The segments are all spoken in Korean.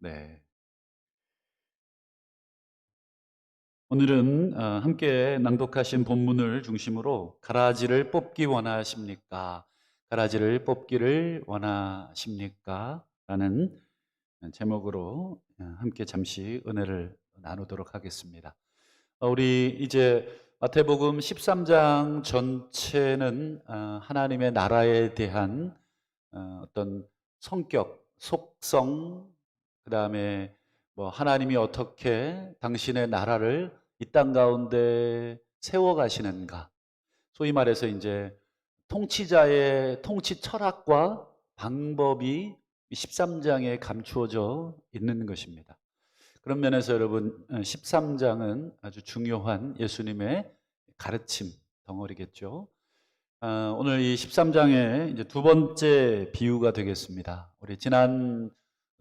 네. 오늘은 함께 낭독하신 본문을 중심으로 가라지를 뽑기 원하십니까? 가라지를 뽑기를 원하십니까? 라는 제목으로 함께 잠시 은혜를 나누도록 하겠습니다. 우리 이제 마태복음 13장 전체는 하나님의 나라에 대한 어떤 성격, 속성, 그 다음에 뭐 하나님이 어떻게 당신의 나라를 이 땅 가운데 세워 가시는가. 소위 말해서 이제 통치자의 통치 철학과 방법이 13장에 감추어져 있는 것입니다. 그런 면에서 여러분 13장은 아주 중요한 예수님의 가르침 덩어리겠죠. 오늘 이 13장의 이제 두 번째 비유가 되겠습니다. 우리 지난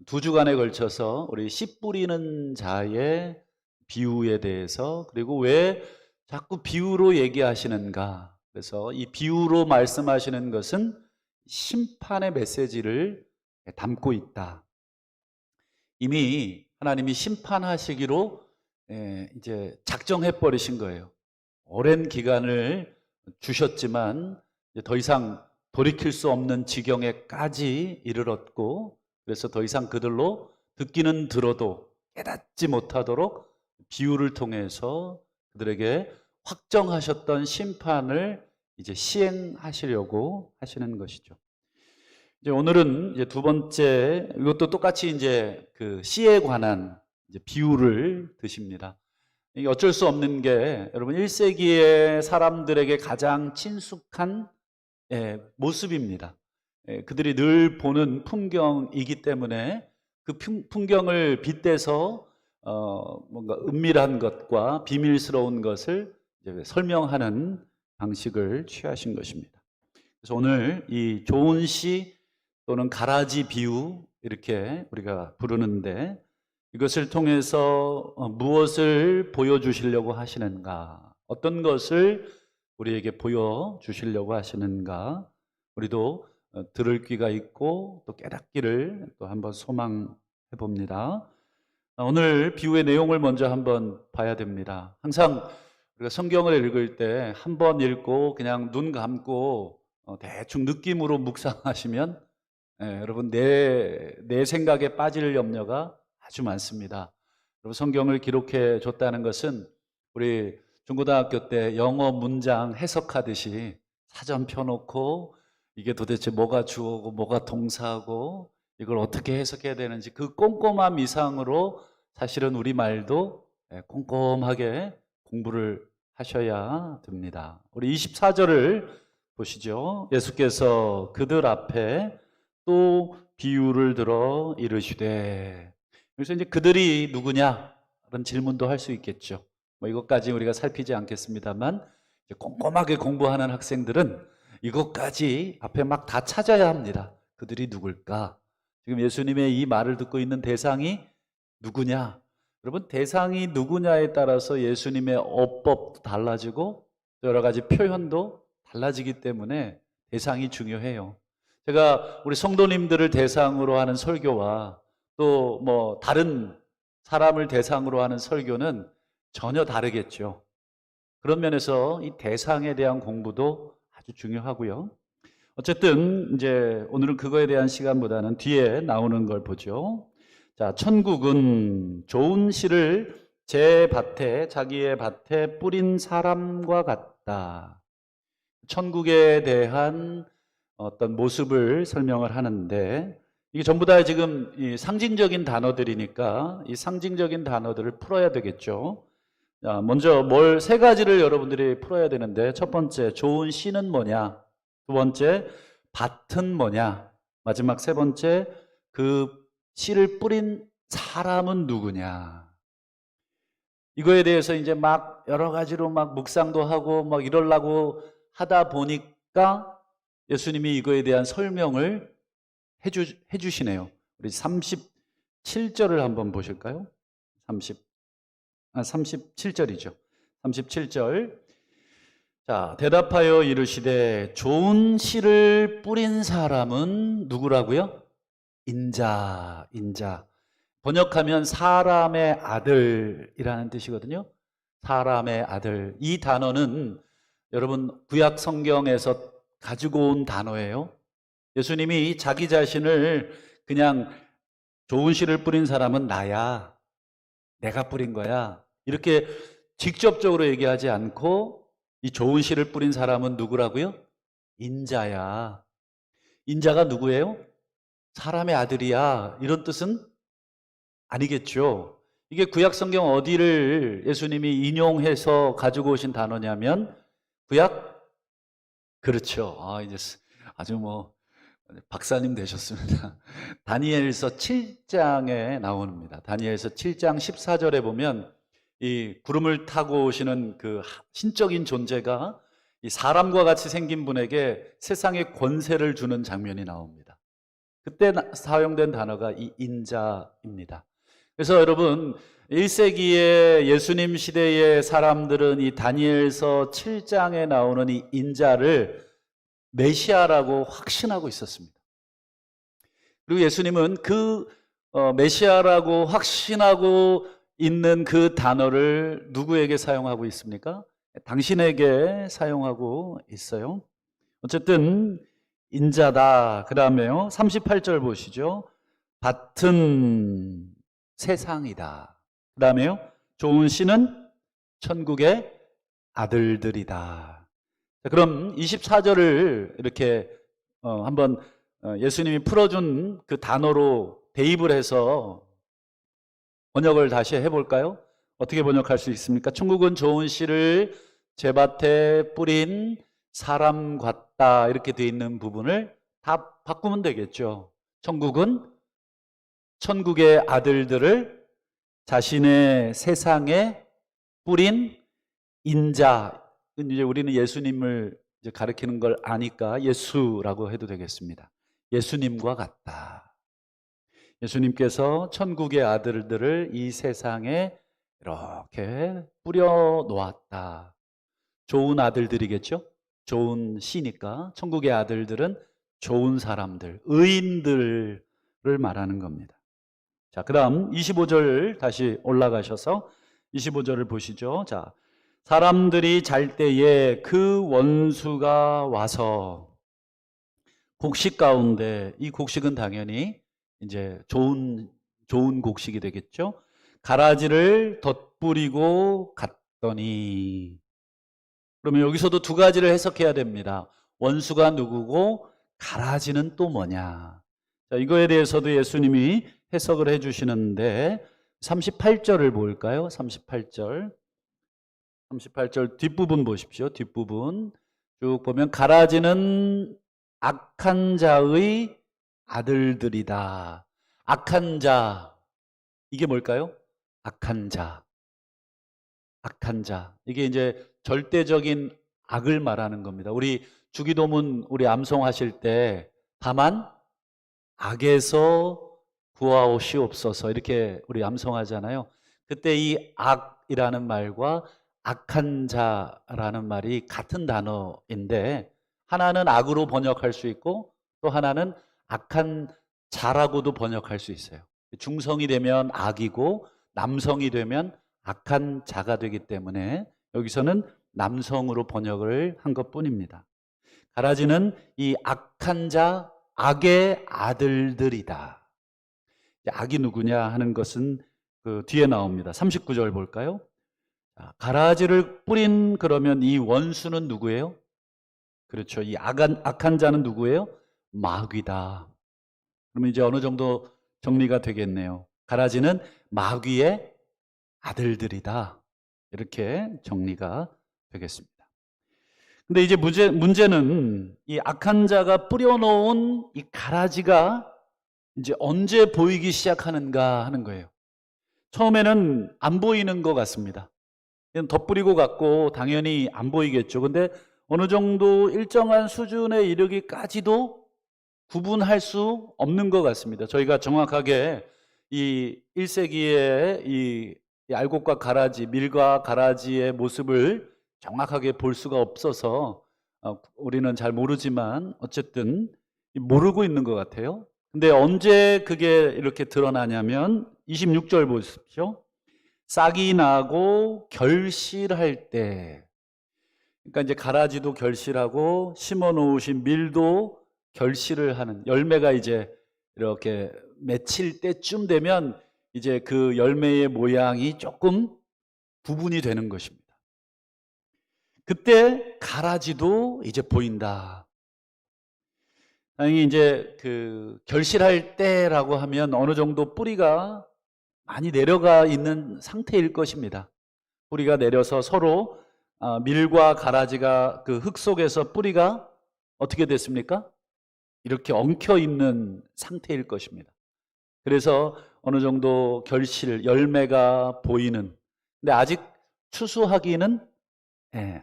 두 주간에 걸쳐서 우리 씨 뿌리는 자의 비유에 대해서, 그리고 왜 자꾸 비유로 얘기하시는가. 그래서 이 비유로 말씀하시는 것은 심판의 메시지를 담고 있다. 이미 하나님이 심판하시기로 이제 작정해 버리신 거예요. 오랜 기간을 주셨지만 이제 더 이상 돌이킬 수 없는 지경에까지 이르렀고, 그래서 더 이상 그들로 듣기는 들어도 깨닫지 못하도록 비유를 통해서 그들에게 확정하셨던 심판을 이제 시행하시려고 하시는 것이죠. 이제 오늘은 이제 두 번째, 이것도 똑같이 이제 그 씨에 관한 이제 비유를 드십니다. 이게 어쩔 수 없는 게 여러분 1세기의 사람들에게 가장 친숙한 모습입니다. 그들이 늘 보는 풍경이기 때문에 그 풍경을 빗대서 뭔가 은밀한 것과 비밀스러운 것을 이제 설명하는 방식을 취하신 것입니다. 그래서 오늘 이 좋은 시 또는 가라지 비유 이렇게 우리가 부르는데, 이것을 통해서 무엇을 보여주시려고 하시는가, 어떤 것을 우리에게 보여주시려고 하시는가, 우리도 들을 귀가 있고 또 깨닫기를 또 한번 소망해 봅니다. 오늘 비유의 내용을 먼저 한번 봐야 됩니다. 항상 우리가 성경을 읽을 때 한 번 읽고 그냥 눈 감고 대충 느낌으로 묵상하시면 여러분 내 생각에 빠질 염려가 아주 많습니다. 여러분 성경을 기록해 줬다는 것은 우리 중고등학교 때 영어 문장 해석하듯이 사전 펴놓고 이게 도대체 뭐가 주어고 뭐가 동사고 이걸 어떻게 해석해야 되는지 그 꼼꼼함 이상으로 사실은 우리말도 꼼꼼하게 공부를 하셔야 됩니다. 우리 24절을 보시죠. 예수께서 그들 앞에 또 비유를 들어 이르시되. 그래서 이제 그들이 누구냐? 그런 질문도 할 수 있겠죠. 뭐 이것까지 우리가 살피지 않겠습니다만, 이제 꼼꼼하게 공부하는 학생들은 이것까지 앞에 막 다 찾아야 합니다. 그들이 누굴까? 지금 예수님의 이 말을 듣고 있는 대상이 누구냐? 여러분, 대상이 누구냐에 따라서 예수님의 어법도 달라지고 여러 가지 표현도 달라지기 때문에 대상이 중요해요. 제가 우리 성도님들을 대상으로 하는 설교와 또 뭐 다른 사람을 대상으로 하는 설교는 전혀 다르겠죠. 그런 면에서 이 대상에 대한 공부도 아주 중요하고요. 어쨌든 이제 오늘은 그거에 대한 시간보다는 뒤에 나오는 걸 보죠. 자, 천국은 좋은 씨를 제 밭에, 자기의 밭에 뿌린 사람과 같다. 천국에 대한 어떤 모습을 설명을 하는데, 이게 전부 다 지금 이 상징적인 단어들이니까 이 상징적인 단어들을 풀어야 되겠죠. 자, 먼저 세 가지를 여러분들이 풀어야 되는데, 첫 번째 좋은 씨는 뭐냐, 두 번째 밭은 뭐냐, 마지막 세 번째 그 씨를 뿌린 사람은 누구냐. 이거에 대해서 이제 막 여러 가지로 막 묵상도 하고 막 이러려고 하다 보니까 예수님이 이거에 대한 설명을 해주시네요. 우리 37절을 한번 보실까요? 37절이죠. 37절. 자, 대답하여 이르시되 좋은 씨를 뿌린 사람은 누구라고요? 인자. 번역하면 사람의 아들이라는 뜻이거든요. 사람의 아들. 이 단어는 여러분 구약 성경에서 가지고 온 단어예요. 예수님이 자기 자신을 그냥 좋은 씨를 뿌린 사람은 나야, 내가 뿌린 거야, 이렇게 직접적으로 얘기하지 않고 이 좋은 씨를 뿌린 사람은 누구라고요? 인자야. 인자가 누구예요? 사람의 아들이야. 이런 뜻은 아니겠죠. 이게 구약 성경 어디를 예수님이 인용해서 가지고 오신 단어냐면 구약, 그렇죠. 이제 아주 뭐 박사님 되셨습니다. 다니엘서 7장에 나옵니다. 다니엘서 7장 14절에 보면 이 구름을 타고 오시는 그 신적인 존재가 이 사람과 같이 생긴 분에게 세상의 권세를 주는 장면이 나옵니다. 그때 사용된 단어가 이 인자입니다. 그래서 여러분 1세기의 예수님 시대의 사람들은 이 다니엘서 7장에 나오는 이 인자를 메시아라고 확신하고 있었습니다. 그리고 예수님은 그 메시아라고 확신하고 있는 그 단어를 누구에게 사용하고 있습니까? 당신에게 사용하고 있어요. 어쨌든 인자다. 그 다음에요 38절 보시죠. 밭은 세상이다. 그 다음에요 좋은 씨는 천국의 아들들이다. 자, 그럼 24절을 이렇게 한번 예수님이 풀어준 그 단어로 대입을 해서 번역을 다시 해볼까요? 어떻게 번역할 수 있습니까? 천국은 좋은 씨를 제 밭에 뿌린 사람 같다, 이렇게 되어 있는 부분을 다 바꾸면 되겠죠. 천국은 천국의 아들들을 자신의 세상에 뿌린 인자. 이제 우리는 예수님을 이제 가리키는 걸 아니까 예수라고 해도 되겠습니다. 예수님과 같다. 예수님께서 천국의 아들들을 이 세상에 이렇게 뿌려 놓았다. 좋은 아들들이겠죠? 좋은 씨니까 천국의 아들들은 좋은 사람들, 의인들을 말하는 겁니다. 자, 그 다음 25절 다시 올라가셔서 25절을 보시죠. 자, 사람들이 잘 때에 그 원수가 와서 곡식 가운데, 이 곡식은 당연히 이제 좋은 곡식이 되겠죠. 가라지를 덧뿌리고 갔더니, 그러면 여기서도 두 가지를 해석해야 됩니다. 원수가 누구고 가라지는 또 뭐냐. 자, 이거에 대해서도 예수님이 해석을 해주시는데 38절을 볼까요? 38절 뒷부분 보십시오. 뒷부분 쭉 보면 가라지는 악한 자의 아들들이다. 악한 자, 이게 뭘까요? 악한 자. 이게 이제 절대적인 악을 말하는 겁니다. 우리 주기도문 우리 암송하실 때 다만 악에서 구하옵시옵소서 이렇게 우리 암송하잖아요. 그때 이 악이라는 말과 악한 자라는 말이 같은 단어인데 하나는 악으로 번역할 수 있고 또 하나는 악한 자라고도 번역할 수 있어요. 중성이 되면 악이고 남성이 되면 악한 자가 되기 때문에 여기서는 남성으로 번역을 한 것뿐입니다. 가라지는 이 악한 자, 악의 아들들이다. 악이 누구냐 하는 것은 그 뒤에 나옵니다. 39절 볼까요? 가라지를 뿌린 그러면 이 원수는 누구예요? 그렇죠. 이 악한 자는 누구예요? 마귀다. 그러면 이제 어느 정도 정리가 되겠네요. 가라지는 마귀의 아들들이다. 이렇게 정리가 되겠습니다. 근데 이제 문제는 이 악한 자가 뿌려놓은 이 가라지가 이제 언제 보이기 시작하는가 하는 거예요. 처음에는 안 보이는 것 같습니다. 그냥 덧뿌리고 갔고 당연히 안 보이겠죠. 근데 어느 정도 일정한 수준에 이르기까지도 구분할 수 없는 것 같습니다. 저희가 정확하게 이 1세기의 이 알곡과 가라지, 밀과 가라지의 모습을 정확하게 볼 수가 없어서 우리는 잘 모르지만 어쨌든 모르고 있는 것 같아요. 근데 언제 그게 이렇게 드러나냐면 26절 보십시오. 싹이 나고 결실할 때, 그러니까 이제 가라지도 결실하고 심어 놓으신 밀도 결실을 하는, 열매가 이제 이렇게 맺힐 때쯤 되면 이제 그 열매의 모양이 조금 구분이 되는 것입니다. 그때 가라지도 이제 보인다. 다행히 이제 그 결실할 때라고 하면 어느 정도 뿌리가 많이 내려가 있는 상태일 것입니다. 뿌리가 내려서 서로 밀과 가라지가 그 흙 속에서 뿌리가 어떻게 됐습니까? 이렇게 엉켜 있는 상태일 것입니다. 그래서 어느 정도 결실, 열매가 보이는, 근데 아직 추수하기는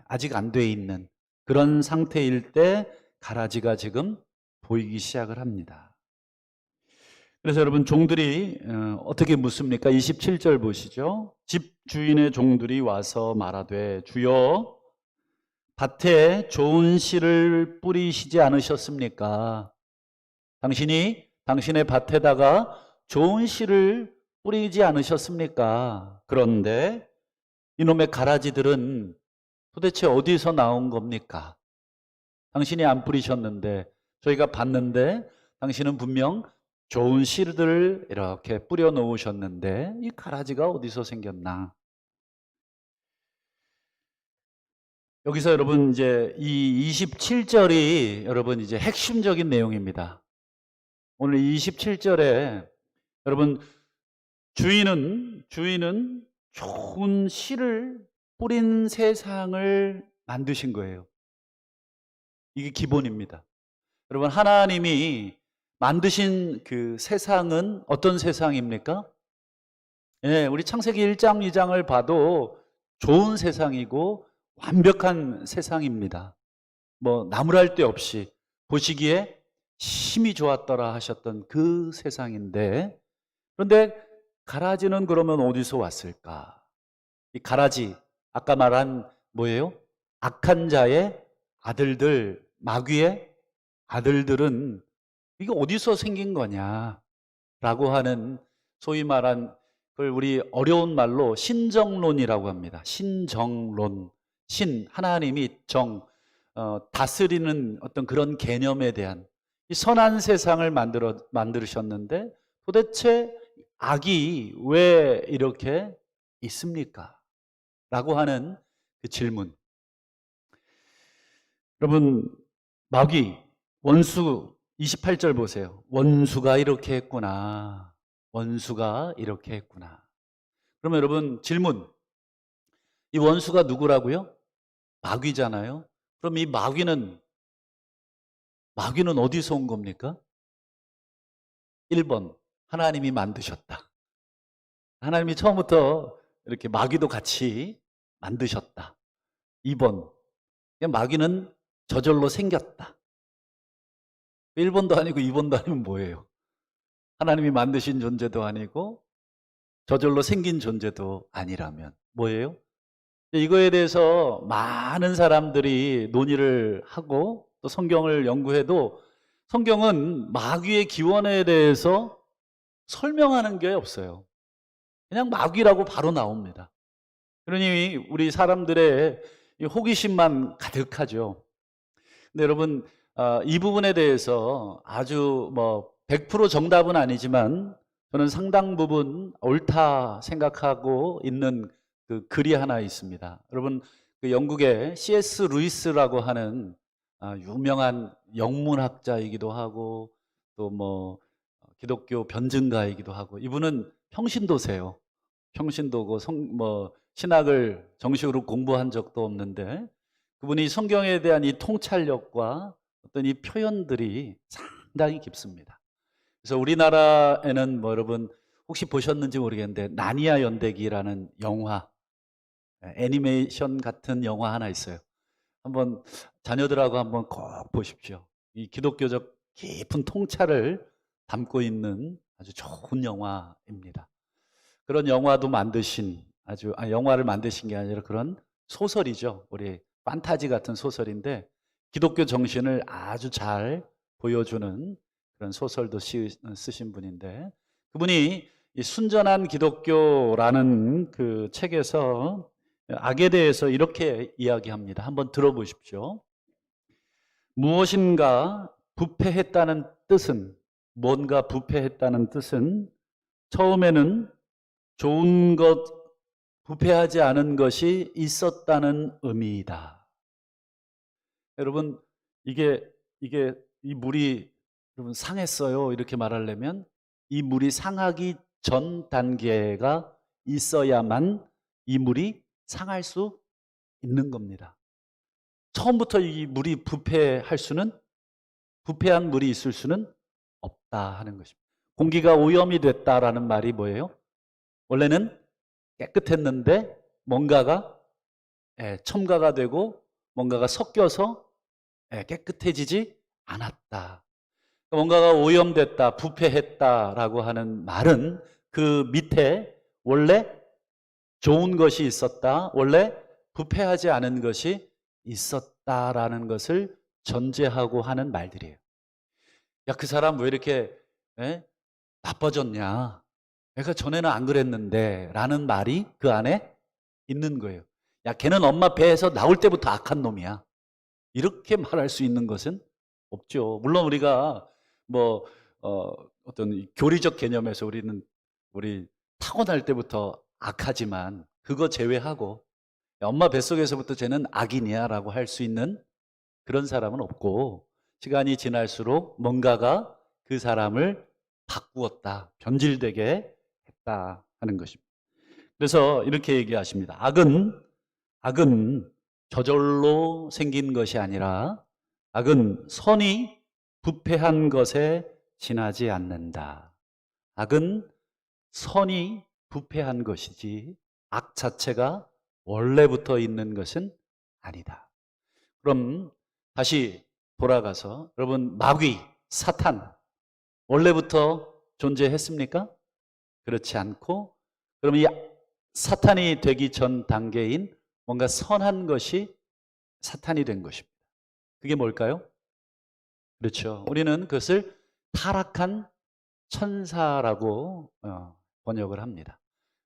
아직 안 돼 있는 그런 상태일 때 가라지가 지금 보이기 시작을 합니다. 그래서 여러분, 종들이 어떻게 묻습니까? 27절 보시죠. 집 주인의 종들이 와서 말하되 주여 밭에 좋은 씨를 뿌리시지 않으셨습니까? 당신이 당신의 밭에다가 좋은 씨를 뿌리지 않으셨습니까? 그런데 이놈의 가라지들은 도대체 어디서 나온 겁니까? 당신이 안 뿌리셨는데, 저희가 봤는데 당신은 분명 좋은 씨들을 이렇게 뿌려 놓으셨는데 이 가라지가 어디서 생겼나? 여기서 여러분 이제 이 27절이 여러분 이제 핵심적인 내용입니다. 오늘 27절에 여러분 주인은 좋은 씨를 뿌린 세상을 만드신 거예요. 이게 기본입니다. 여러분, 하나님이 만드신 그 세상은 어떤 세상입니까? 우리 창세기 1장, 2장을 봐도 좋은 세상이고 완벽한 세상입니다. 뭐 나무랄 데 없이 보시기에 심히 좋았더라 하셨던 그 세상인데, 그런데 가라지는 그러면 어디서 왔을까? 이 가라지, 아까 말한 뭐예요? 악한 자의 아들들, 마귀의 아들들은 이게 어디서 생긴 거냐라고 하는, 소위 말한 그걸 우리 어려운 말로 신정론이라고 합니다. 신정론. 하나님이 다스리는 어떤 그런 개념에 대한, 이 선한 세상을 만드셨는데 도대체 악이 왜 이렇게 있습니까? 라고 하는 그 질문. 여러분, 마귀, 원수, 28절 보세요. 원수가 이렇게 했구나. 원수가 이렇게 했구나. 그러면 여러분, 질문. 이 원수가 누구라고요? 마귀잖아요. 그럼 이 마귀는 어디서 온 겁니까? 1번, 하나님이 만드셨다. 하나님이 처음부터 이렇게 마귀도 같이 만드셨다. 2번, 마귀는 저절로 생겼다. 1번도 아니고 2번도 아니면 뭐예요? 하나님이 만드신 존재도 아니고 저절로 생긴 존재도 아니라면 뭐예요? 이거에 대해서 많은 사람들이 논의를 하고 또 성경을 연구해도 성경은 마귀의 기원에 대해서 설명하는 게 없어요. 그냥 마귀라고 바로 나옵니다. 그러니 우리 사람들의 호기심만 가득하죠. 근데 여러분, 이 부분에 대해서 아주 100% 정답은 아니지만 저는 상당 부분 옳다 생각하고 있는 그 글이 하나 있습니다. 여러분, 그 영국의 C.S. 루이스라고 하는 유명한 영문학자이기도 하고 또 기독교 변증가이기도 하고, 이분은 평신도세요. 평신도고 신학을 정식으로 공부한 적도 없는데 그분이 성경에 대한 이 통찰력과 어떤 이 표현들이 상당히 깊습니다. 그래서 우리나라에는 여러분 혹시 보셨는지 모르겠는데 나니아 연대기라는 영화, 애니메이션 같은 영화 하나 있어요. 한번 자녀들하고 한번 꼭 보십시오. 이 기독교적 깊은 통찰을 담고 있는 아주 좋은 영화입니다. 그런 영화도 만드신 영화를 만드신 게 아니라 그런 소설이죠. 우리 판타지 같은 소설인데 기독교 정신을 아주 잘 보여주는 그런 소설도 쓰신 분인데, 그분이 이 순전한 기독교라는 그 책에서 악에 대해서 이렇게 이야기합니다. 한번 들어보십시오. 무엇인가 부패했다는 뜻은, 뭔가 부패했다는 뜻은 처음에는 좋은 것, 부패하지 않은 것이 있었다는 의미이다. 여러분, 이 물이 여러분 상했어요. 이렇게 말하려면 이 물이 상하기 전 단계가 있어야만 이 물이 상할 수 있는 겁니다. 처음부터 이 물이 부패한 물이 있을 수는 없다 하는 것입니다. 공기가 오염이 됐다라는 말이 뭐예요? 원래는 깨끗했는데 뭔가가 첨가가 되고 뭔가가 섞여서 깨끗해지지 않았다. 뭔가가 오염됐다, 부패했다라고 하는 말은 그 밑에 원래 좋은 것이 있었다, 원래 부패하지 않은 것이 있었다라는 것을 전제하고 하는 말들이에요. 야, 그 사람 왜 이렇게 나빠졌냐? 내가 전에는 안 그랬는데 라는 말이 그 안에 있는 거예요. 야, 걔는 엄마 배에서 나올 때부터 악한 놈이야. 이렇게 말할 수 있는 것은 없죠. 물론 우리가 어떤 교리적 개념에서 우리 타고날 때부터 악하지만 그거 제외하고 야, 엄마 뱃속에서부터 쟤는 악인이야 라고 할 수 있는 그런 사람은 없고 시간이 지날수록 뭔가가 그 사람을 바꾸었다, 변질되게 했다 하는 것입니다. 그래서 이렇게 얘기하십니다. 악은 저절로 생긴 것이 아니라 악은 선이 부패한 것에 지나지 않는다. 악은 선이 부패한 것이지 악 자체가 원래부터 있는 것은 아니다. 그럼 다시 돌아가서 여러분, 마귀, 사탄 원래부터 존재했습니까? 그렇지 않고, 그럼 이 사탄이 되기 전 단계인 뭔가 선한 것이 사탄이 된 것입니다. 그게 뭘까요? 그렇죠. 우리는 그것을 타락한 천사라고 번역을 합니다.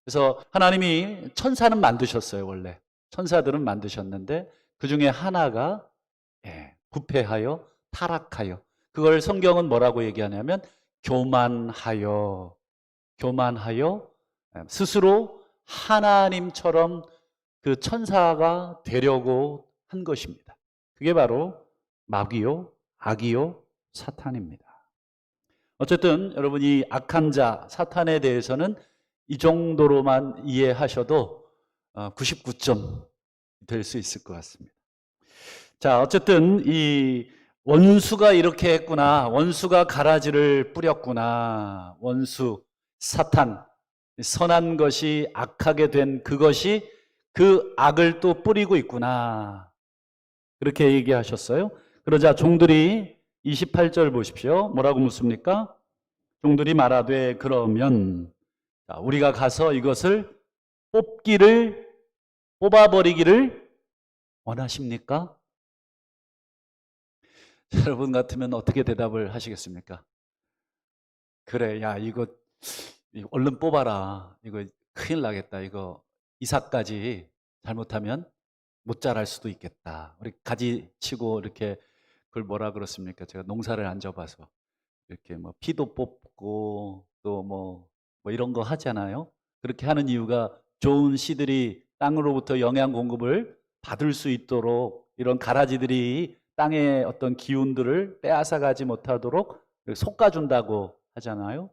그래서 하나님이 천사는 만드셨어요. 원래 천사들은 만드셨는데 그 중에 하나가 부패하여 타락하여, 그걸 성경은 뭐라고 얘기하냐면 교만하여 스스로 하나님처럼 그 천사가 되려고 한 것입니다. 그게 바로 마귀요, 악이요, 사탄입니다. 어쨌든 여러분이 악한 자, 사탄에 대해서는 이 정도로만 이해하셔도 99점 될 수 있을 것 같습니다. 자, 어쨌든 이 원수가 이렇게 했구나, 원수가 가라지를 뿌렸구나, 원수, 사탄, 선한 것이 악하게 된 그것이 그 악을 또 뿌리고 있구나, 그렇게 얘기하셨어요. 그러자 종들이 28절 보십시오. 뭐라고 묻습니까? 종들이 말하되 그러면 우리가 가서 이것을 뽑아버리기를 원하십니까? 여러분 같으면 어떻게 대답을 하시겠습니까? 그래, 야, 이거 얼른 뽑아라. 이거 큰일 나겠다. 이거 이삭까지 잘못하면 못 자랄 수도 있겠다. 우리 가지 치고 이렇게 그걸 뭐라 그렇습니까? 제가 농사를 안 져봐서 이렇게 뭐 피도 뽑고 또 뭐 이런 거 하잖아요. 그렇게 하는 이유가 좋은 씨들이 땅으로부터 영양 공급을 받을 수 있도록 이런 가라지들이 땅의 어떤 기운들을 빼앗아 가지 못하도록 솎아준다고 하잖아요.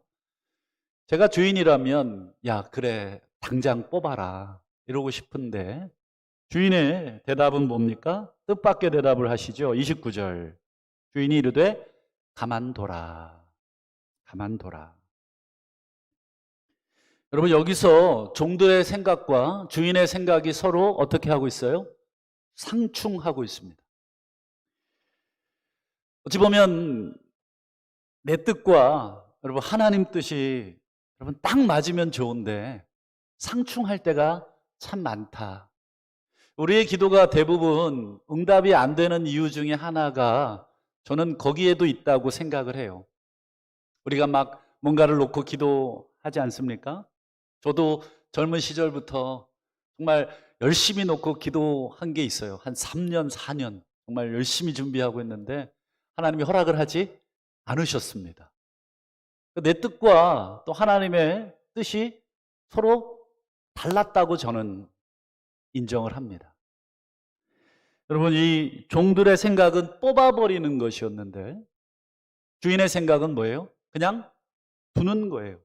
제가 주인이라면 야, 그래, 당장 뽑아라 이러고 싶은데 주인의 대답은 뭡니까? 뜻밖의 대답을 하시죠. 29절. 주인이 이르되 가만둬라. 여러분, 여기서 종들의 생각과 주인의 생각이 서로 어떻게 하고 있어요? 상충하고 있습니다. 어찌 보면 내 뜻과 여러분 하나님 뜻이 여러분 딱 맞으면 좋은데 상충할 때가 참 많다. 우리의 기도가 대부분 응답이 안 되는 이유 중에 하나가 저는 거기에도 있다고 생각을 해요. 우리가 막 뭔가를 놓고 하지 않습니까? 저도 젊은 시절부터 정말 열심히 놓고 기도한 게 있어요. 한 3년, 4년 정말 열심히 준비하고 있는데 하나님이 허락을 하지 않으셨습니다. 내 뜻과 또 하나님의 뜻이 서로 달랐다고 저는 인정을 합니다. 여러분, 이 종들의 생각은 뽑아버리는 것이었는데 주인의 생각은 뭐예요? 그냥 두는 거예요.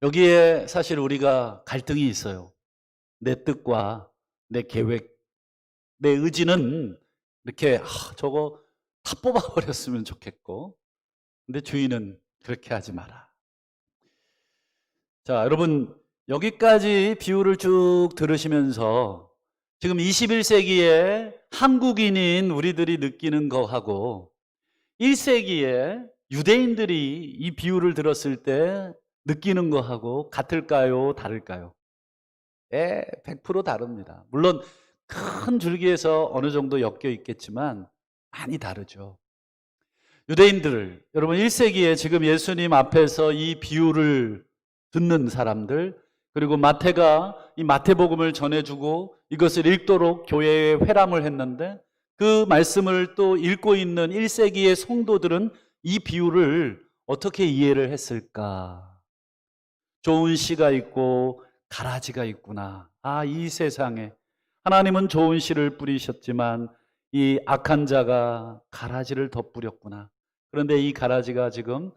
여기에 사실 우리가 갈등이 있어요. 내 뜻과 내 계획, 내 의지는 이렇게 저거 다 뽑아버렸으면 좋겠고, 근데 주인은 그렇게 하지 마라. 자, 여러분, 여기까지 비유를 쭉 들으시면서 지금 21세기에 한국인인 우리들이 느끼는 거하고 1세기에 유대인들이 이 비유를 들었을 때 느끼는 거하고 같을까요? 다를까요? 100% 다릅니다. 물론 큰 줄기에서 어느 정도 엮여 있겠지만 많이 다르죠. 유대인들, 여러분 1세기에 지금 예수님 앞에서 이 비유를 듣는 사람들, 그리고 마태가 이 마태복음을 전해주고 이것을 읽도록 교회에 회람을 했는데 그 말씀을 또 읽고 있는 1세기의 성도들은 이 비유를 어떻게 이해를 했을까? 좋은 씨가 있고 가라지가 있구나. 이 세상에 하나님은 좋은 씨를 뿌리셨지만 이 악한 자가 가라지를 덧뿌렸구나. 그런데 이 가라지가 지금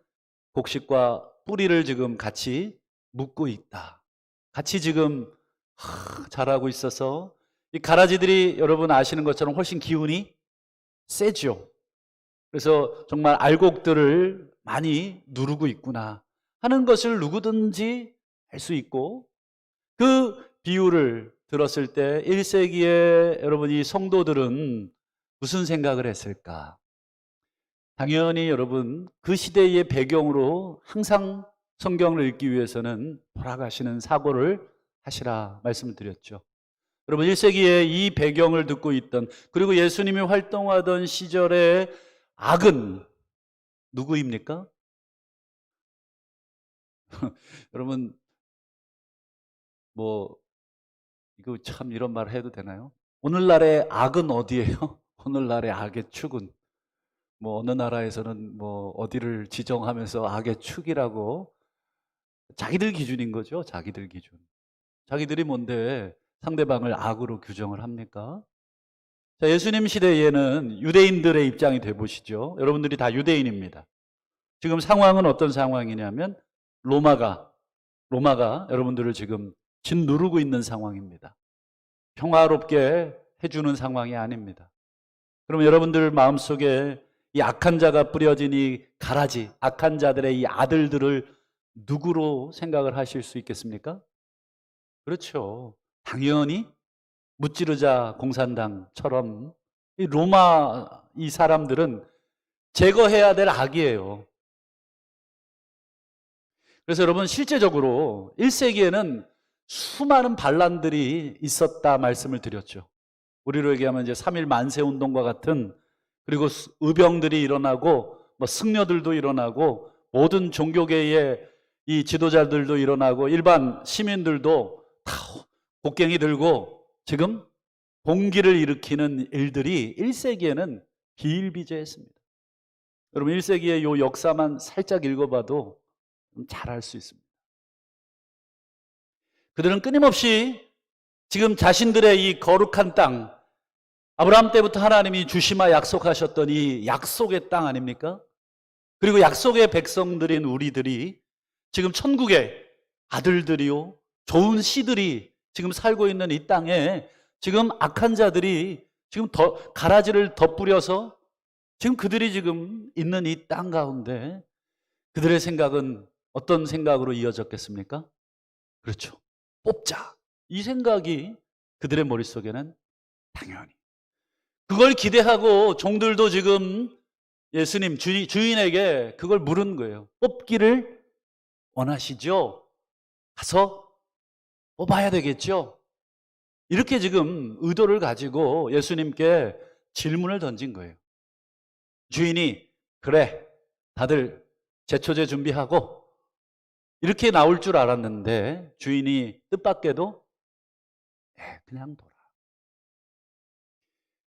곡식과 뿌리를 지금 같이 묶고 있다. 같이 지금 자라고 있어서 이 가라지들이 여러분 아시는 것처럼 훨씬 기운이 세죠. 그래서 정말 알곡들을 많이 누르고 있구나 하는 것을 누구든지 알 수 있고, 그 비유를 들었을 때 1세기에 여러분 이 성도들은 무슨 생각을 했을까? 당연히 여러분 그 시대의 배경으로 항상 성경을 읽기 위해서는 돌아가시는 사고를 하시라 말씀을 드렸죠. 여러분 1세기에 이 배경을 듣고 있던, 그리고 예수님이 활동하던 시절의 악은 누구입니까? 여러분 뭐 이거 참 이런 말 해도 되나요? 오늘날의 악은 어디예요? 오늘날의 악의 축은 뭐 어느 나라에서는 뭐 어디를 지정하면서 악의 축이라고 자기들 기준인 거죠. 자기들 기준. 자기들이 뭔데 상대방을 악으로 규정을 합니까? 자, 예수님 시대에는 유대인들의 입장이 돼 보시죠. 여러분들이 다 유대인입니다. 지금 상황은 어떤 상황이냐면 로마가 여러분들을 지금 짓누르고 있는 상황입니다. 평화롭게 해주는 상황이 아닙니다. 그럼 여러분들 마음속에 이 악한 자가 뿌려진 이 가라지, 악한 자들의 이 아들들을 누구로 생각을 하실 수 있겠습니까? 그렇죠. 당연히 무찌르자 공산당처럼 이 로마 이 사람들은 제거해야 될 악이에요. 그래서 여러분 실제적으로 1세기에는 수많은 반란들이 있었다 말씀을 드렸죠. 우리로 얘기하면 이제 3.1 만세 운동과 같은, 그리고 의병들이 일어나고 뭐 승려들도 일어나고 모든 종교계의 이 지도자들도 일어나고 일반 시민들도 다 곡괭이 들고 지금 봉기를 일으키는 일들이 1세기에는 비일비재했습니다. 여러분 1세기의 이 역사만 살짝 읽어봐도 잘 알 수 있습니다. 그들은 끊임없이 지금 자신들의 이 거룩한 땅, 아브라함 때부터 하나님이 주시마 약속하셨던 이 약속의 땅 아닙니까? 그리고 약속의 백성들인 우리들이 지금 천국의 아들들이요, 좋은 씨들이 지금 살고 있는 이 땅에 지금 악한 자들이 지금 가라지를 덧뿌려서 지금 그들이 지금 있는 이 땅 가운데 그들의 생각은 어떤 생각으로 이어졌겠습니까? 그렇죠. 뽑자. 이 생각이 그들의 머릿속에는 당연히. 그걸 기대하고 종들도 지금 예수님, 주인에게 그걸 물은 거예요. 뽑기를 원하시죠? 가서 뽑아야 되겠죠? 이렇게 지금 의도를 가지고 예수님께 질문을 던진 거예요. 주인이, 그래, 다들 제초제 준비하고 이렇게 나올 줄 알았는데 주인이 뜻밖에도 그냥 둬라.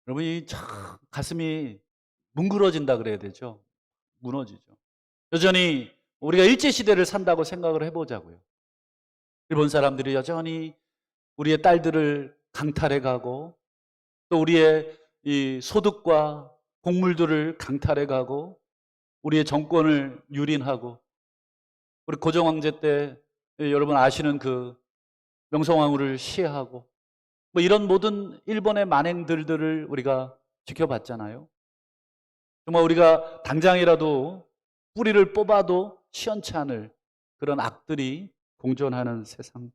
여러분, 이 참 가슴이 뭉그러진다 그래야 되죠. 무너지죠. 여전히 우리가 일제시대를 산다고 생각을 해보자고요. 일본 사람들이 여전히 우리의 딸들을 강탈해 가고, 또 우리의 이 소득과 곡물들을 강탈해 가고, 우리의 정권을 유린하고, 우리 고종 황제 때 여러분 아시는 그 명성황후를 시해하고, 뭐 이런 모든 일본의 만행들을 우리가 지켜봤잖아요. 정말 우리가 당장이라도 뿌리를 뽑아도 시원치 않을 그런 악들이 공존하는 세상.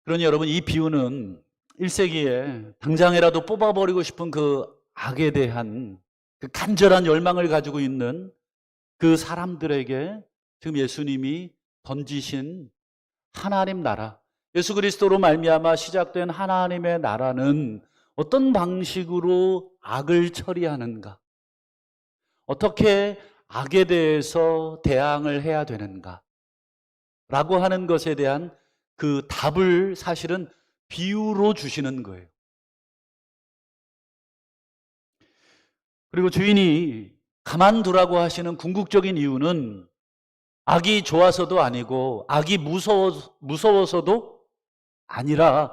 그러니 여러분, 이 비유는 1세기에 당장이라도 뽑아버리고 싶은 그 악에 대한 그 간절한 열망을 가지고 있는 그 사람들에게 지금 예수님이 던지신 하나님 나라, 예수 그리스도로 말미암아 시작된 하나님의 나라는 어떤 방식으로 악을 처리하는가, 어떻게 악에 대해서 대항을 해야 되는가 라고 하는 것에 대한 그 답을 사실은 비유로 주시는 거예요. 그리고 주인이 가만두라고 하시는 궁극적인 이유는 악이 좋아서도 아니고 악이 무서워서도 아니라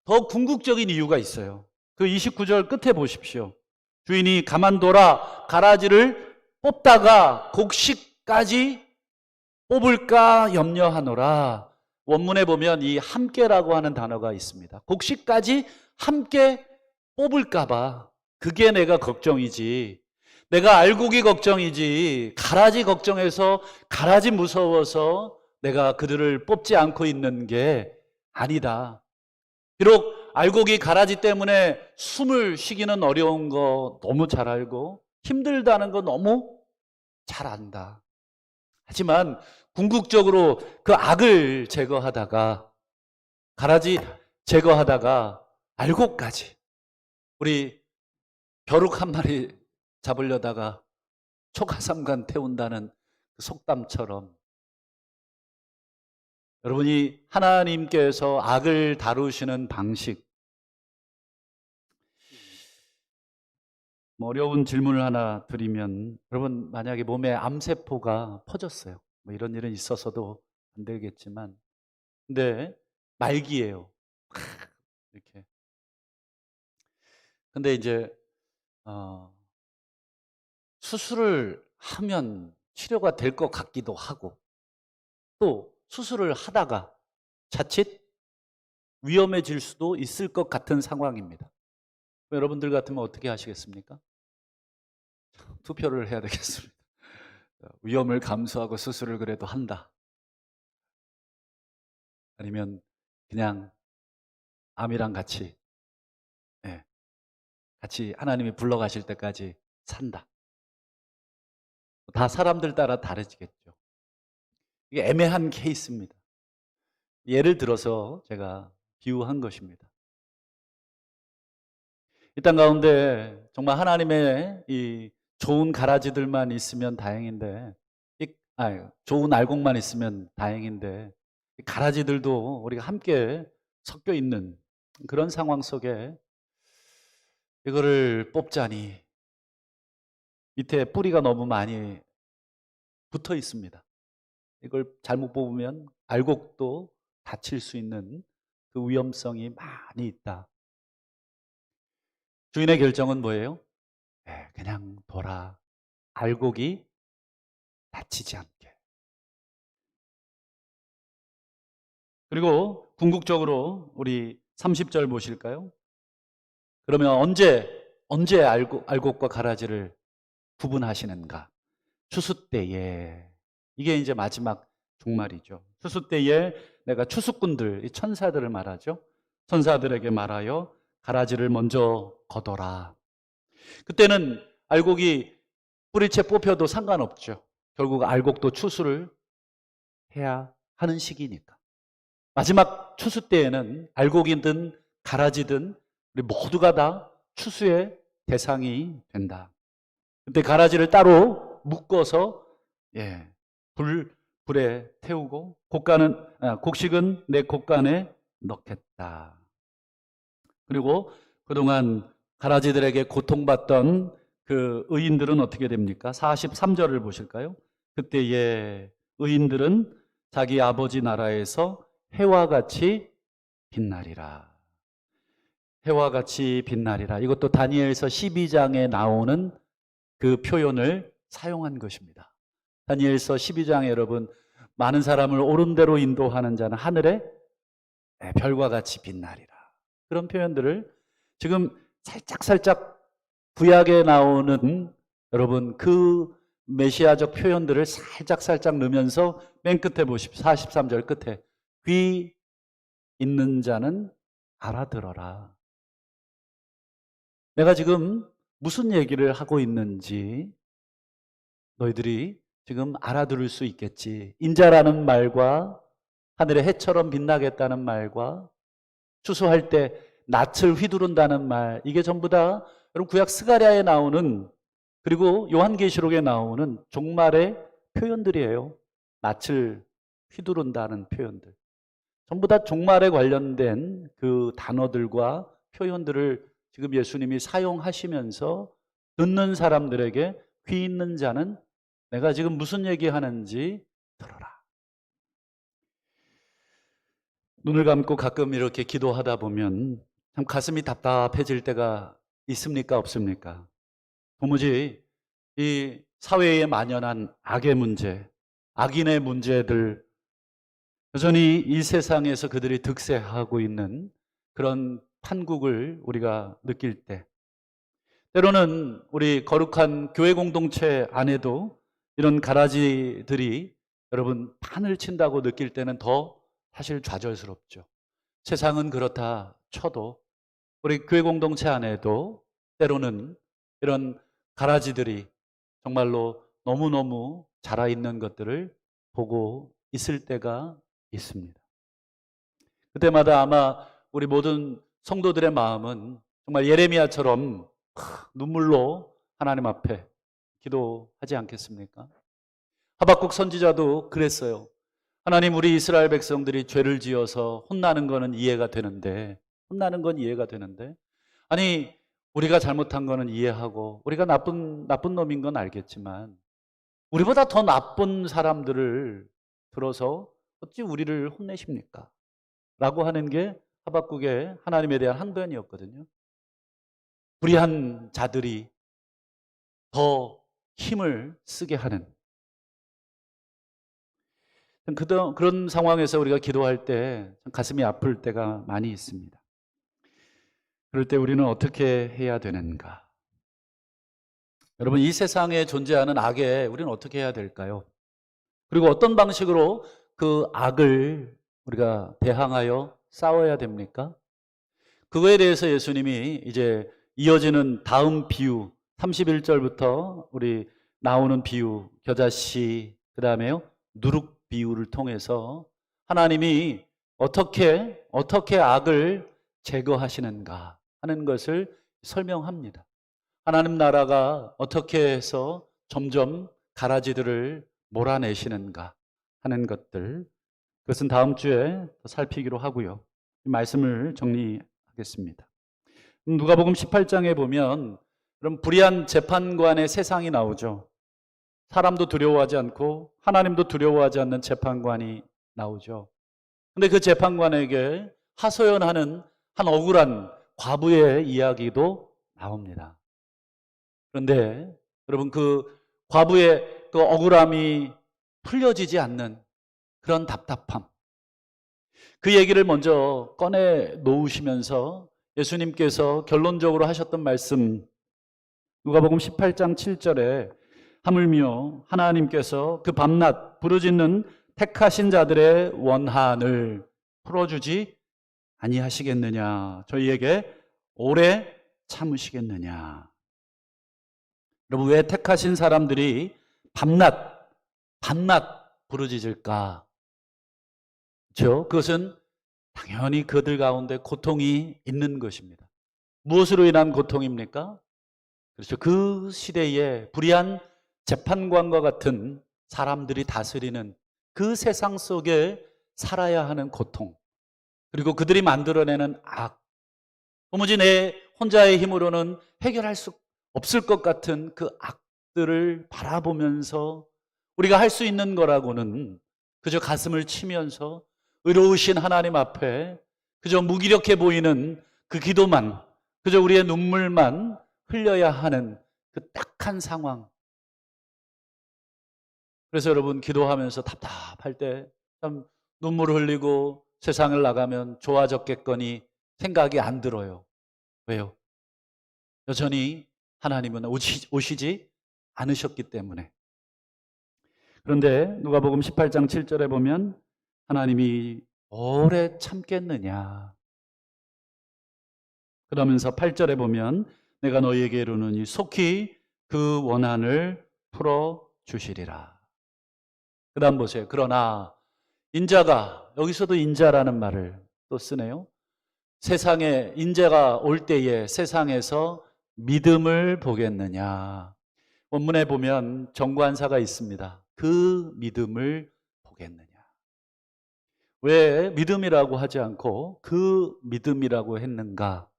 더 궁극적인 이유가 있어요. 그 29절 끝에 보십시오. 주인이 가만둬라, 가라지를 뽑다가 곡식까지 뽑을까 염려하노라. 원문에 보면 이 함께라고 하는 단어가 있습니다. 곡식까지 함께 뽑을까 봐 그게 내가 걱정이지, 내가 알곡이 걱정이지, 가라지 걱정해서, 가라지 무서워서 내가 그들을 뽑지 않고 있는 게 아니다. 비록 알곡이 가라지 때문에 숨을 쉬기는 어려운 거 너무 잘 알고 힘들다는 거 너무 잘 안다. 하지만 궁극적으로 그 악을 제거하다가, 가라지 제거하다가 알곡까지, 우리 벼룩 한 마리 잡으려다가 초가삼간 태운다는 그 속담처럼 여러분이 하나님께서 악을 다루시는 방식, 어려운 질문을 하나 드리면, 여러분 만약에 몸에 암세포가 퍼졌어요. 뭐 이런 일은 있어서도 안 되겠지만, 근데 말기예요. 이렇게. 근데 이제 수술을 하면 치료가 될 것 같기도 하고, 또 수술을 하다가 자칫 위험해질 수도 있을 것 같은 상황입니다. 여러분들 같으면 어떻게 하시겠습니까? 투표를 해야 되겠습니다. 위험을 감수하고 수술을 그래도 한다. 아니면 그냥 암이랑 같이, 같이 하나님이 불러가실 때까지 산다. 다 사람들 따라 다르겠죠. 이게 애매한 케이스입니다. 예를 들어서 제가 비유한 것입니다. 이 땅 가운데 정말 하나님의 이 좋은 가라지들만 있으면 다행인데, 좋은 알곡만 있으면 다행인데, 가라지들도 우리가 함께 섞여 있는 그런 상황 속에 이거를 뽑자니 밑에 뿌리가 너무 많이 붙어 있습니다. 이걸 잘못 뽑으면 알곡도 다칠 수 있는 그 위험성이 많이 있다. 주인의 결정은 뭐예요? 그냥 둬라. 알곡이 다치지 않게. 그리고 궁극적으로 우리 30절 보실까요? 그러면 언제 알곡과 가라지를 구분하시는가? 추수 때에. 이게 이제 마지막 종말이죠. 추수 때에 내가 추수꾼들, 이 천사들을 말하죠. 천사들에게 말하여 가라지를 먼저 걷어라. 그때는 알곡이 뿌리채 뽑혀도 상관없죠. 결국 알곡도 추수를 해야 하는 시기니까. 마지막 추수 때에는 알곡이든 가라지든 우리 모두가 다 추수의 대상이 된다. 그때 가라지를 따로 묶어서 불에 태우고 곡식은 내 곡간에 넣겠다. 그리고 그동안 가라지들에게 고통받던 그 의인들은 어떻게 됩니까? 43절을 보실까요? 그때의 의인들은 자기 아버지 나라에서 해와 같이 빛나리라. 해와 같이 빛나리라. 이것도 다니엘서 12장에 나오는 그 표현을 사용한 것입니다. 다니엘서 12장에 여러분, 많은 사람을 옳은 대로 인도하는 자는 하늘에 별과 같이 빛나리라. 그런 표현들을 지금 살짝 구약에 나오는 여러분 그 메시아적 표현들을 살짝 넣으면서 맨 끝에 보십시오. 43절 끝에 귀 있는 자는 알아들어라. 내가 지금 무슨 얘기를 하고 있는지 너희들이 지금 알아들을 수 있겠지. 인자라는 말과 하늘의 해처럼 빛나겠다는 말과 추수할 때 낯을 휘두른다는 말, 이게 전부 다 여러분 구약 스가랴에 나오는, 그리고 요한계시록에 나오는 종말의 표현들이에요. 낯을 휘두른다는 표현들. 전부 다 종말에 관련된 그 단어들과 표현들을 지금 예수님이 사용하시면서 듣는 사람들에게 귀 있는 자는 내가 지금 무슨 얘기하는지 들어라. 눈을 감고 가끔 이렇게 기도하다 보면 참 가슴이 답답해질 때가 있습니까? 없습니까? 도무지 이 사회에 만연한 악의 문제, 악인의 문제들, 여전히 이 세상에서 그들이 득세하고 있는 그런 판국을 우리가 느낄 때, 때로는 우리 거룩한 교회 공동체 안에도 이런 가라지들이 여러분 판을 친다고 느낄 때는 더 사실 좌절스럽죠. 세상은 그렇다 쳐도 우리 교회 공동체 안에도 때로는 이런 가라지들이 정말로 너무너무 자라 있는 것들을 보고 있을 때가 있습니다. 그때마다 아마 우리 모든 성도들의 마음은 정말 예레미야처럼 눈물로 하나님 앞에 기도하지 않겠습니까? 하박국 선지자도 그랬어요. 하나님, 우리 이스라엘 백성들이 죄를 지어서 혼나는 거는 이해가 되는데, 아니 우리가 잘못한 거는 이해하고 우리가 나쁜 놈인 건 알겠지만 우리보다 더 나쁜 사람들을 들어서 어찌 우리를 혼내십니까? 라고 하는 게 하박국의 하나님에 대한 항변이었거든요. 불의한 자들이 더 힘을 쓰게 하는 그런 상황에서 우리가 기도할 때 가슴이 아플 때가 많이 있습니다. 그럴 때 우리는 어떻게 해야 되는가? 여러분, 이 세상에 존재하는 악에 우리는 어떻게 해야 될까요? 그리고 어떤 방식으로 그 악을 우리가 대항하여 싸워야 됩니까? 그거에 대해서 예수님이 이제 이어지는 다음 비유, 31절부터 우리 나오는 비유, 겨자씨, 그 다음에요 누룩 비유를 통해서 하나님이 어떻게 악을 제거하시는가 하는 것을 설명합니다. 하나님 나라가 어떻게 해서 점점 가라지들을 몰아내시는가 하는 것들, 그것은 다음 주에 살피기로 하고요. 이 말씀을 정리하겠습니다. 누가복음 18장에 보면 그럼 불의한 재판관의 세상이 나오죠. 사람도 두려워하지 않고 하나님도 두려워하지 않는 재판관이 나오죠. 근데 그 재판관에게 하소연하는 한 억울한 과부의 이야기도 나옵니다. 그런데 여러분, 그 과부의 그 억울함이 풀려지지 않는 그런 답답함, 그 얘기를 먼저 꺼내 놓으시면서 예수님께서 결론적으로 하셨던 말씀, 누가복음 18장 7절에 하물며 하나님께서 그 밤낮 부르짖는 택하신 자들의 원한을 풀어주지 아니하시겠느냐, 저희에게 오래 참으시겠느냐. 여러분, 왜 택하신 사람들이 밤낮 부르짖을까? 그렇죠? 그것은 당연히 그들 가운데 고통이 있는 것입니다. 무엇으로 인한 고통입니까? 그렇죠. 그 시대에 불의한 재판관과 같은 사람들이 다스리는 그 세상 속에 살아야 하는 고통, 그리고 그들이 만들어내는 악, 도무지 내 혼자의 힘으로는 해결할 수 없을 것 같은 그 악들을 바라보면서 우리가 할 수 있는 거라고는 그저 가슴을 치면서 의로우신 하나님 앞에 그저 무기력해 보이는 그 기도만, 그저 우리의 눈물만 흘려야 하는 그 딱한 상황. 그래서 여러분, 기도하면서 답답할 때 참 눈물을 흘리고 세상을 나가면 좋아졌겠거니 생각이 안 들어요. 왜요? 여전히 하나님은 오시지 않으셨기 때문에. 그런데 누가복음 18장 7절에 보면 하나님이 오래 참겠느냐. 그러면서 8절에 보면 내가 너희에게 이르노니 속히 그 원한을 풀어 주시리라. 그다음 보세요. 그러나 인자가, 여기서도 인자라는 말을 또 쓰네요. 세상에 인자가 올 때에 세상에서 믿음을 보겠느냐. 본문에 보면 정관사가 있습니다. 그 믿음을 보겠느냐. 왜 믿음이라고 하지 않고 그 믿음이라고 했는가?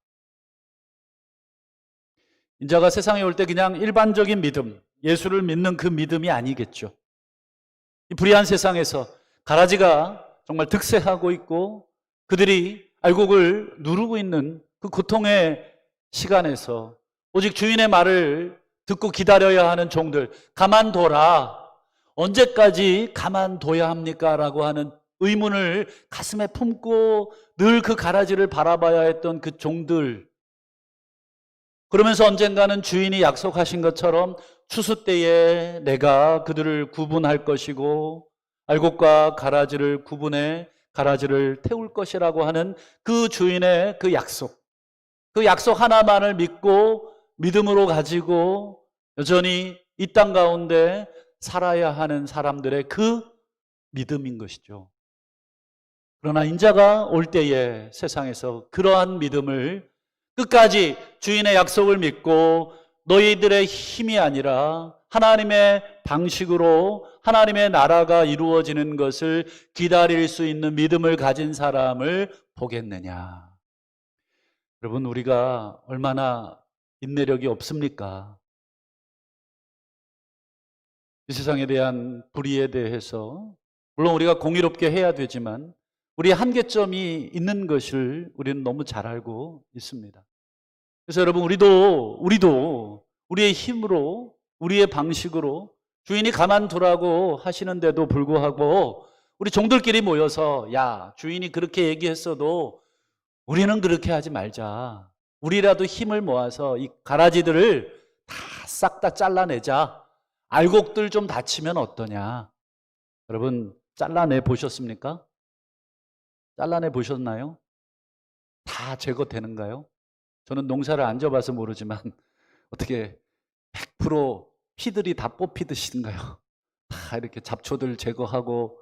인자가 세상에 올 때 그냥 일반적인 믿음, 예수를 믿는 그 믿음이 아니겠죠. 이 불의한 세상에서 가라지가 정말 득세하고 있고 그들이 알곡을 누르고 있는 그 고통의 시간에서 오직 주인의 말을 듣고 기다려야 하는 종들, 가만둬라. 언제까지 가만둬야 합니까? 라고 하는 의문을 가슴에 품고 늘 그 가라지를 바라봐야 했던 그 종들, 그러면서 언젠가는 주인이 약속하신 것처럼 추수 때에 내가 그들을 구분할 것이고 알곡과 가라지를 구분해 가라지를 태울 것이라고 하는 그 주인의 그 약속 하나만을 믿고 믿음으로 가지고 여전히 이 땅 가운데 살아야 하는 사람들의 그 믿음인 것이죠. 그러나 인자가 올 때에 세상에서 그러한 믿음을 끝까지 주인의 약속을 믿고 너희들의 힘이 아니라 하나님의 방식으로 하나님의 나라가 이루어지는 것을 기다릴 수 있는 믿음을 가진 사람을 보겠느냐. 여러분, 우리가 얼마나 인내력이 없습니까? 이 세상에 대한 불의에 대해서 물론 우리가 공의롭게 해야 되지만 우리의 한계점이 있는 것을 우리는 너무 잘 알고 있습니다. 그래서 여러분, 우리도 우리의 힘으로 우리의 방식으로 주인이 가만두라고 하시는데도 불구하고 우리 종들끼리 모여서 야, 주인이 그렇게 얘기했어도 우리는 그렇게 하지 말자. 우리라도 힘을 모아서 이 가라지들을 다 싹 다 잘라내자. 알곡들 좀 다치면 어떠냐. 여러분, 잘라내 보셨습니까? 잘라내 보셨나요? 다 제거되는가요? 저는 농사를 안 져봐서 모르지만 어떻게 100% 피들이 다 뽑히듯인가요? 다 이렇게 잡초들 제거하고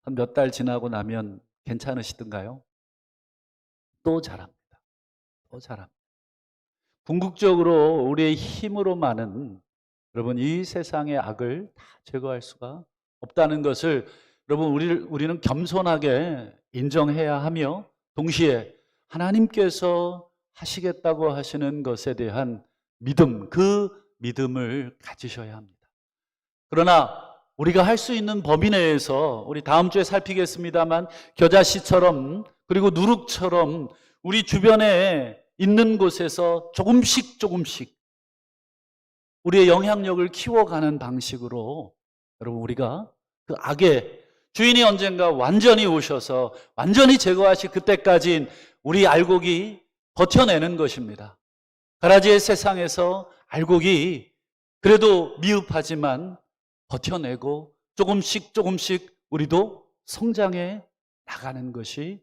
한 몇 달 지나고 나면 괜찮으시던가요? 또 자랍니다. 또 자랍니다. 궁극적으로 우리의 힘으로만은 여러분 이 세상의 악을 다 제거할 수가 없다는 것을 여러분 우리는 겸손하게 인정해야 하며 동시에 하나님께서 하시겠다고 하시는 것에 대한 믿음, 그 믿음을 가지셔야 합니다. 그러나 우리가 할 수 있는 범위 내에서 우리 다음 주에 살피겠습니다만 겨자씨처럼 그리고 누룩처럼 우리 주변에 있는 곳에서 조금씩 우리의 영향력을 키워가는 방식으로 여러분 우리가 그 악의 주인이 언젠가 완전히 오셔서 완전히 제거하실 그때까지는 우리 알곡이 버텨내는 것입니다. 가라지의 세상에서 알곡이 그래도 미흡하지만 버텨내고 조금씩 우리도 성장해 나가는 것이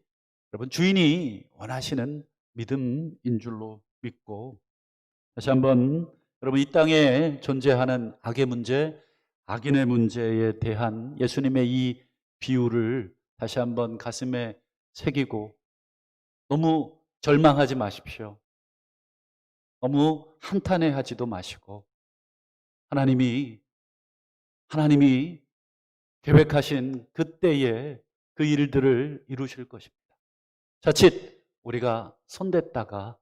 여러분 주인이 원하시는 믿음인 줄로 믿고 다시 한번 여러분 이 땅에 존재하는 악의 문제, 악인의 문제에 대한 예수님의 이 비유를 다시 한번 가슴에 새기고 너무 절망하지 마십시오. 너무 한탄해하지도 마시고 하나님이 하나님이 계획하신 그때에 그 일들을 이루실 것입니다. 자칫 우리가 손댔다가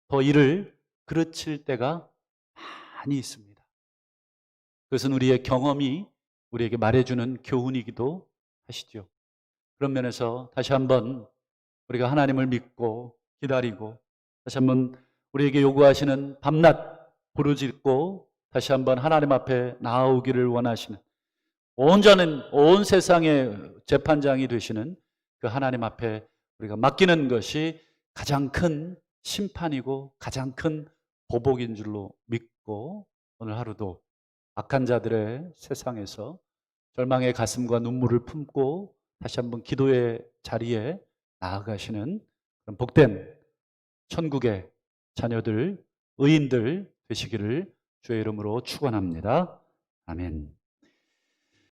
더 일을 그르칠 때가 많이 있습니다. 그것은 우리의 경험이 우리에게 말해주는 교훈이기도 하시죠. 그런 면에서 다시 한번 우리가 하나님을 믿고 기다리고 다시 한번 우리에게 요구하시는 밤낮 부르짖고 다시 한번 하나님 앞에 나아오기를 원하시는 온 세상의 재판장이 되시는 그 하나님 앞에 우리가 맡기는 것이 가장 큰 심판이고 가장 큰 보복인 줄로 믿고 오늘 하루도 악한 자들의 세상에서 절망의 가슴과 눈물을 품고 다시 한번 기도의 자리에 나아가시는 그런 복된 천국의 자녀들, 의인들 되시기를 주의 이름으로 축원합니다. 아멘.